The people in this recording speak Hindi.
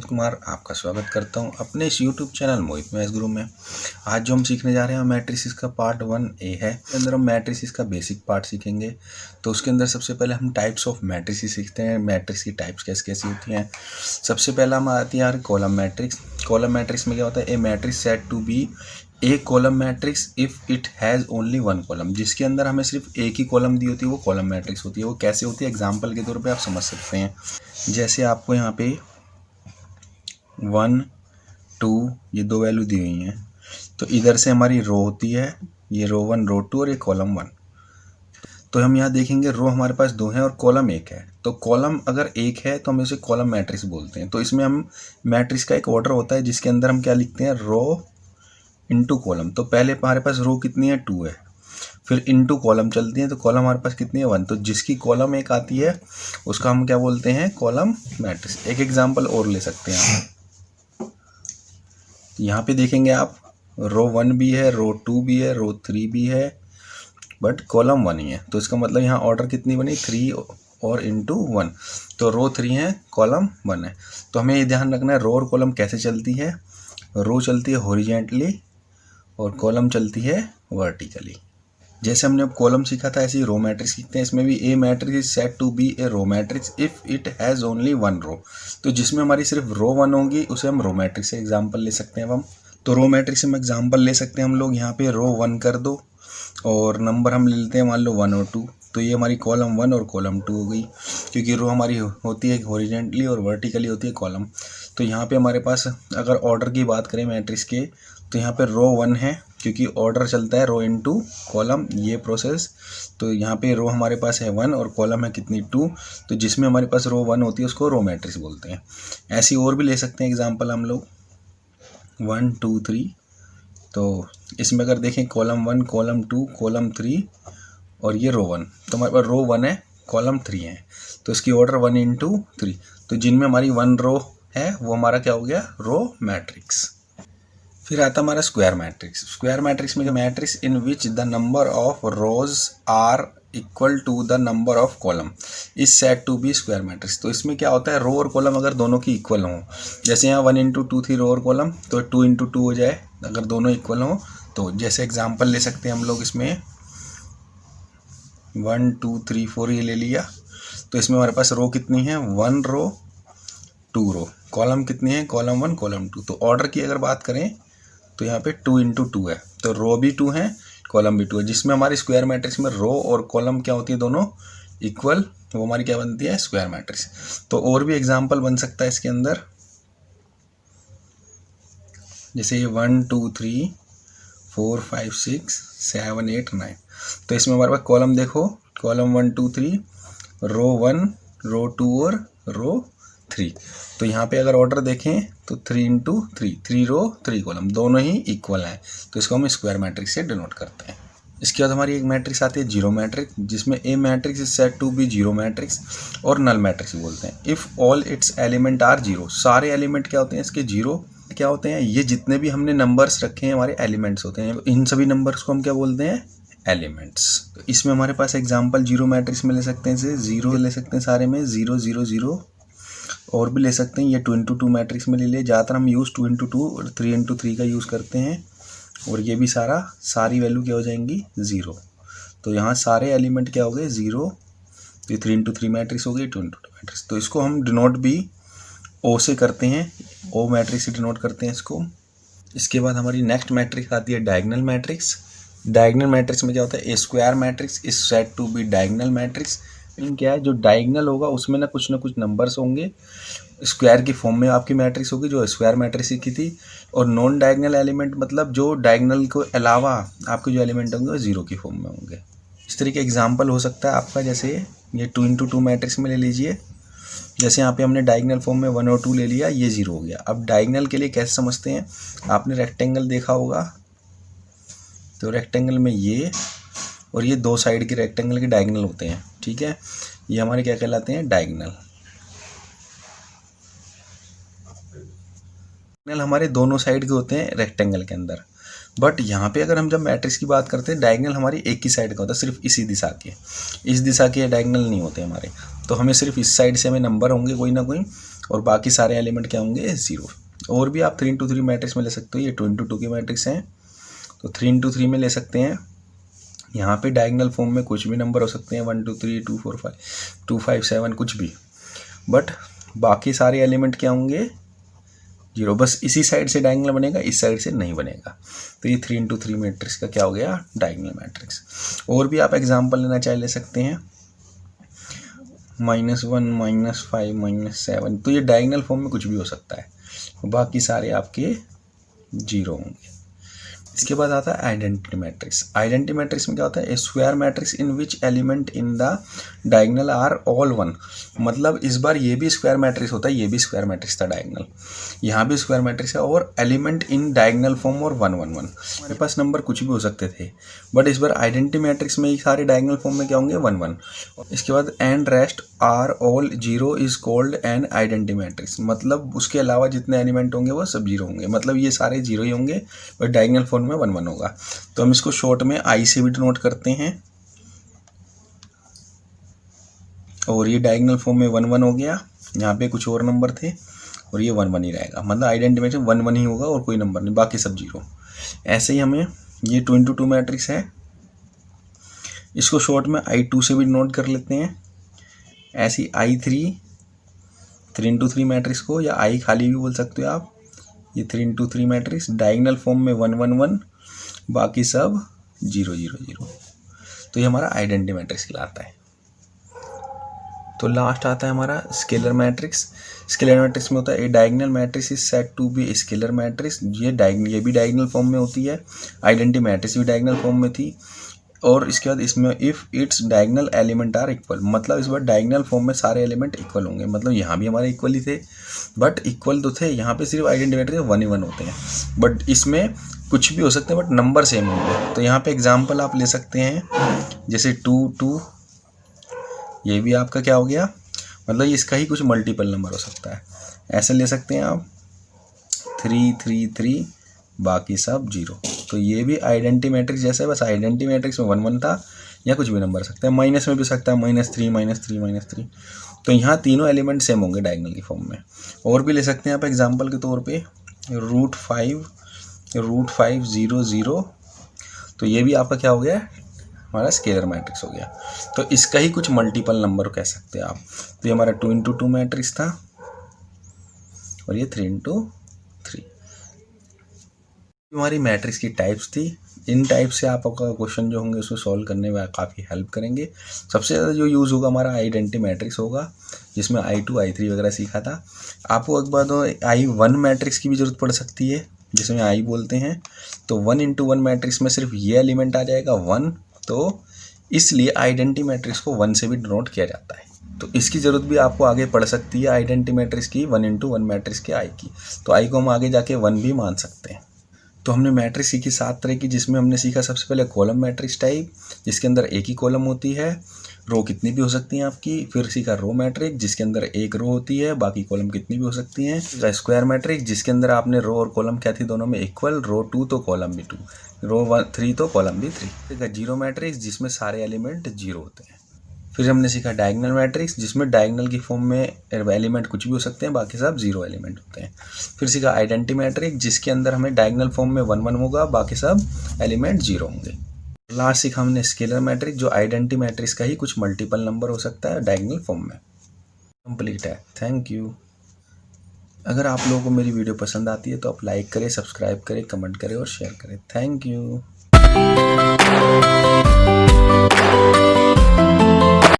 मोहित कुमार आपका स्वागत करता हूं अपने इस YouTube चैनल मोहित मैथ्स गुरु में। आज जो हम सीखने जा रहे हैं मैट्रिसेस का पार्ट 1A है। इसके अंदर हम मैट्रिसेस का बेसिक पार्ट सीखेंगे। तो उसके अंदर सबसे पहले हम टाइप्स ऑफ मैट्रिसेस सीखते हैं। मैट्रिक्स की टाइप्स कैसी कैसी होती हैं। सबसे पहला हम आती है कॉलम मैट्रिक्स। कॉलम मैट्रिक्स में क्या होता है, a matrix set to be a column matrix if it has only one column. जिसके अंदर हमें सिर्फ एक ही कॉलम दी होती है वो कॉलम मैट्रिक्स होती है। वो कैसे होती है एग्जाम्पल के तौर पे आप समझ सकते हैं। जैसे आपको यहाँ पे 1 2 ये दो वैल्यू दी हुई हैं, तो इधर से हमारी रो होती है, ये रो 1 रो 2 और ये कॉलम 1। तो हम यहाँ देखेंगे रो हमारे पास 2 हैं और कॉलम 1 है। तो कॉलम अगर 1 है तो हम इसे कॉलम मैट्रिक्स बोलते हैं। तो इसमें हम मैट्रिक्स का एक ऑर्डर होता है जिसके अंदर हम क्या लिखते हैं, रो इंटू कॉलम। तो पहले हमारे पास रो कितनी है 2 है, फिर इंटू कॉलम चलती है, तो कॉलम हमारे पास कितनी है 1। तो जिसकी कॉलम 1 आती है उसका हम क्या बोलते हैं, कॉलम मैट्रिक्स। एक एग्जांपल और ले सकते हैं हम। यहाँ पे देखेंगे आप रो 1 भी है, रो 2 भी है, रो 3 भी है, बट कॉलम 1 ही है। तो इसका मतलब यहाँ ऑर्डर कितनी बनी, 3 और इंटू 1। तो रो 3 है, कॉलम 1 है। तो हमें ये ध्यान रखना है रो और कॉलम कैसे चलती है। रो चलती है हॉरिजॉन्टली और कॉलम चलती है वर्टिकली। जैसे हमने अब कॉलम सीखा था ऐसे ही रो मैट्रिक्स सीखते हैं। इसमें भी a matrix is set to be a row matrix if it has only one row. तो जिसमें हमारी सिर्फ रो 1 होगी उसे हम रो मैट्रिक्स से एग्जांपल ले सकते हैं। अब हम तो रो मैट्रिक्स से हम एग्जांपल ले सकते हैं हम लोग। यहाँ पे रो 1 कर दो और नंबर हम ले लेते हैं मान लो 1 और 2। तो ये हमारी कॉलम 1 और कॉलम 2 हो गई, क्योंकि रो हमारी होती है हॉरिजॉन्टली और वर्टिकली होती है कॉलम। तो यहाँ पे हमारे पास अगर ऑर्डर की बात करें मैट्रिक्स के, तो यहाँ पे रो 1 है क्योंकि ऑर्डर चलता है रो इंटू कॉलम, ये प्रोसेस। तो यहाँ पे रो हमारे पास है 1 और कॉलम है कितनी 2। तो जिसमें हमारे पास रो 1 होती है उसको रो मैट्रिक्स बोलते हैं। ऐसी और भी ले सकते हैं एग्जांपल हम लोग 1 2 3। तो इसमें अगर देखें कॉलम 1 कॉलम 2 कॉलम 3 और ये रो 1, तो हमारे पास रो 1 है कॉलम 3 है, तो इसकी ऑर्डर 1 इंटू 3। तो जिनमें हमारी 1 रो है वो हमारा क्या हो गया, रो मैट्रिक्स। फिर आता हमारा स्क्वायर मैट्रिक्स। स्क्वायर मैट्रिक्स में matrix in which the number of rows are equal to the number of column is set to be square matrix. तो इसमें क्या होता है, रो और कॉलम अगर दोनों की इक्वल हों, जैसे यहाँ 1 इंटू 2 थी रो और कॉलम, तो 2 इंटू 2 हो जाए अगर दोनों इक्वल हों। तो जैसे एग्जाम्पल ले सकते हैं हम लोग इसमें 1 2 3 4 ये ले लिया। तो इसमें हमारे पास रो कितनी है, 1 रो 2 रो, कॉलम कितनी है, कॉलम 1 कॉलम 2। तो ऑर्डर की अगर बात करें तो यहाँ पे 2 इंटू 2 है, तो रो भी 2 है कॉलम भी 2 है। जिसमें हमारी स्क्वायर मैट्रिक्स में रो और कॉलम क्या होती है, दोनों इक्वल, वो हमारी क्या बनती है, स्क्वायर मैट्रिक्स। तो और भी एग्जांपल बन सकता है इसके अंदर, जैसे ये 1 2 3 4 5 6 7 8 9। तो इसमें हमारे पास कॉलम देखो, कॉलम 1 2 3 रो 1 रो 2 और रो 3। तो यहाँ पे अगर ऑर्डर देखें तो 3 इंटू 3 3 रो 3 कॉलम, दोनों ही इक्वल हैं। तो इसको हम स्क्वायर मैट्रिक्स से डिनोट करते हैं। इसके बाद हमारी एक मैट्रिक्स आती है जीरो मैट्रिक्स, जिसमें a matrix is set to be zero matrix और नल मैट्रिक्स बोलते हैं if all its element are zero. सारे एलिमेंट क्या होते हैं इसके, जीरो क्या होते हैं, ये जितने भी हमने नंबर्स रखे हैं हमारे एलिमेंट्स होते हैं। इन सभी नंबर्स को हम क्या बोलते हैं, एलिमेंट्स। तो इसमें हमारे पास एग्जाम्पल जीरो मैट्रिक्स में ले सकते हैं, जैसे 0 ले सकते हैं सारे में 0 0 0, और भी ले सकते हैं ये 2 इंटू 2 मैट्रिक्स में ले लिए। ज़्यादातर हम यूज़ 2 इंटू 2 और 3 इंटू 3 का यूज़ करते हैं, और ये भी सारी वैल्यू क्या हो जाएंगी 0। तो यहाँ सारे एलिमेंट क्या हो गए 0। तो 3 इंटू 3 मैट्रिक्स हो गई, 2 इंटू 2 मैट्रिक्स। तो इसको हम डिनोट भी ओ से करते हैं, ओ मैट्रिक्स से डिनोट करते हैं इसको। इसके बाद हमारी नेक्स्ट मैट्रिक्स आती है डायगनल मैट्रिक्स। डायगनल मैट्रिक्स में क्या होता है, a square matrix is set to be diagonal matrix. Mean क्या है, जो डायगनल होगा उसमें ना कुछ नंबर्स होंगे, स्क्वायर की फॉर्म में आपकी मैट्रिक्स होगी जो स्क्वायर मैट्रिक्स की थी। और नॉन डायगनल एलिमेंट मतलब जो डायगनल को अलावा आपके जो एलिमेंट होंगे वो 0 की फॉर्म में होंगे। इस तरीके एग्जाम्पल हो सकता है आपका, जैसे ये 2 इंटू 2 मैट्रिक्स में ले लीजिए। जैसे यहाँ पे हमने डायगनल फॉर्म में 1 और 2 ले लिया, ये 0 हो गया। अब डायगनल के लिए कैसे समझते हैं, आपने रेक्टेंगल देखा होगा, तो रेक्टेंगल में ये और ये 2 साइड के रेक्टेंगल के डायगनल होते हैं, ठीक है। ये हमारे क्या कहलाते हैं, डायगनल। डायगनल हमारे दोनों साइड के होते हैं रेक्टेंगल के अंदर। बट यहाँ पे अगर हम जब मैट्रिक्स की बात करते हैं, डायगनल हमारी एक ही साइड का होता है, सिर्फ इसी दिशा के। इस दिशा के डायगनल नहीं होते हमारे। तो हमें सिर्फ इस साइड से हमें नंबर होंगे कोई ना कोई, और बाकी सारे एलिमेंट क्या होंगे 0। और भी आप 3 into 3 मैट्रिक्स में ले सकते हो, ये 2 into 2 की मैट्रिक्स हैं तो 3 into 3 में ले सकते हैं। यहाँ पे डायगोनल फॉर्म में कुछ भी नंबर हो सकते हैं 1 2 3 2 4 5 2 5 7 कुछ भी, बट बाकी सारे एलिमेंट क्या होंगे 0। बस इसी साइड से डायगोनल बनेगा, इस साइड से नहीं बनेगा। तो ये 3 into 3 मैट्रिक्स का क्या हो गया डायगोनल मैट्रिक्स। और भी आप एग्जाम्पल लेना चाहे ले सकते हैं, -1 -5 -7, तो ये डायगोनल फॉर्म में कुछ भी हो सकता है, बाकी सारे आपके 0 होंगे। इसके बाद आता है आइडेंटिटी मैट्रिक्स। आइडेंटिटी मैट्रिक्स में क्या होता है, a square matrix in which element in the diagonal are all 1। मतलब इस बार ये भी स्क्वायर मैट्रिक्स होता है, ये भी स्क्वायर मैट्रिक्स था डायगोनल, यहाँ भी स्क्वायर मैट्रिक्स है, और एलिमेंट इन डायगोनल फॉर्म और 1 1 1। हमारे पास नंबर कुछ भी हो सकते थे, बट इस बार आइडेंटिटी मैट्रिक्स में ही सारे डायगोनल फॉर्म में क्या होंगे 1 1। इसके बाद and rest are all 0 is called an identity matrix. मतलब उसके अलावा जितने एलिमेंट होंगे वो सब 0 होंगे, मतलब ये सारे 0 ही होंगे, बट डायगोनल फॉर्म में 1 1 होगा। तो हम इसको शॉर्ट में आई से भी डिनोट करते हैं, और ये डायगोनल फॉर्म में 1 1 हो गया, यहाँ पे कुछ और नंबर थे और ये 1 1 ही रहेगा, मतलब आइडेंटिटी मैट्रिक्स 1 1 ही होगा और कोई नंबर नहीं, बाकी सब 0। ऐसे ही हमें ये 2 into 2 मैट्रिक्स है, इसको शॉर्ट में I2 से भी नोट कर लेते हैं। ऐसी I3 3 into 3 मैट्रिक्स को, या I खाली भी बोल सकते हो आप, ये 3 into 3 मैट्रिक्स डायगोनल फॉर्म में 1 1 1, बाकी सब 0 0 0। तो ये हमारा आइडेंटिटी मैट्रिक्स कहलाता है। तो लास्ट आता है हमारा स्केलर मैट्रिक्स। स्केलर मैट्रिक्स में होता है a diagonal matrix is said to be scalar matrix. ये भी डायगोनल फॉर्म में होती है, आइडेंटिटी मैट्रिक्स भी डायगोनल फॉर्म में थी। और इसके बाद इसमें if its diagonal element are equal, मतलब इस बार डायगोनल फॉर्म में सारे एलिमेंट इक्वल होंगे, मतलब यहाँ भी हमारे इक्वल ही थे, बट इक्वल तो थे, यहाँ पे सिर्फ आइडेंटिटी मैट्रिक्स 1 ही 1 होते हैं, बट इसमें कुछ भी हो सकते हैं बट नंबर सेम होंगे। तो यहाँ पे एग्जाम्पल आप ले सकते हैं, जैसे 2 2, ये भी आपका क्या हो गया, मतलब इसका ही कुछ मल्टीपल नंबर हो सकता है। ऐसे ले सकते हैं आप 3 3 3, बाकी सब 0। तो ये भी आइडेंटिटी मैट्रिक्स जैसे, बस आइडेंटिटी मैट्रिक्स में 1 1 था, या कुछ भी नंबर सकता है, माइनस में भी सकता है, -3 -3 -3। तो यहाँ तीनों एलिमेंट सेम होंगे डायगोनल की फॉर्म में। और भी ले सकते हैं आप एग्जाम्पल के तौर पे √5 0 0, तो ये भी आपका क्या हो गया, हमारा स्केलर मैट्रिक्स हो गया। तो इसका ही कुछ मल्टीपल नंबर कह सकते हैं आप। तो ये हमारा 2 into 2 मैट्रिक्स था, और ये 3 into 3। हमारी मैट्रिक्स की टाइप्स थी। इन टाइप से आपका क्वेश्चन जो होंगे उसको सॉल्व करने में काफ़ी हेल्प करेंगे। सबसे ज़्यादा जो यूज़ होगा हमारा आइडेंटिटी मैट्रिक्स होगा, जिसमें I2 I3 वगैरह सीखा था। आपको एक बार तो I1 मैट्रिक्स की भी ज़रूरत पड़ सकती है, जिसमें I बोलते हैं। तो 1 into 1 मैट्रिक्स में सिर्फ ये एलिमेंट आ जाएगा 1, तो इसलिए आइडेंटिटी मैट्रिक्स को 1 से भी डिनोट किया जाता है। तो इसकी ज़रूरत भी आपको आगे पड़ सकती है आइडेंटिटी मैट्रिक्स की, 1 into 1 मैट्रिक्स के I की। तो I को हम आगे जाके 1 भी मान सकते हैं। तो हमने मैट्रिक्स सीखी 7 तरह की, जिसमें हमने सीखा सबसे पहले कॉलम मैट्रिक्स टाइप, जिसके अंदर एक ही कॉलम होती है, रो कितनी भी हो सकती हैं आपकी। फिर सीखा रो मैट्रिक्स, जिसके अंदर एक रो होती है, बाकी कॉलम कितनी भी हो सकती हैं। स्क्वायर मैट्रिक्स, जिसके अंदर आपने रो और कॉलम क्या थी, दोनों में इक्वल, रो 2 तो कॉलम भी 2, रो 3 तो कॉलम भी 3। जीरो मैट्रिक्स, जिसमें सारे एलिमेंट 0 होते हैं। फिर हमने सीखा डायगोनल मैट्रिक्स, जिसमें डायगोनल की फॉर्म में एलिमेंट कुछ भी हो सकते हैं, बाकी सब 0 एलिमेंट होते हैं। फिर सीखा आइडेंटिटी मैट्रिक्स, जिसके अंदर हमें डायगोनल फॉर्म में 1 1 होगा, बाकी सब एलिमेंट 0 होंगे। लास्ट सीखा हमने स्केलर मैट्रिक्स, जो आइडेंटिटी मैट्रिक्स का ही कुछ मल्टीपल नंबर हो सकता है डायगोनल फॉर्म में। कंप्लीट है। Thank you. अगर आप लोगों को मेरी वीडियो पसंद आती है तो आप लाइक करें, सब्सक्राइब करें, कमेंट करें और शेयर करें। Thank you.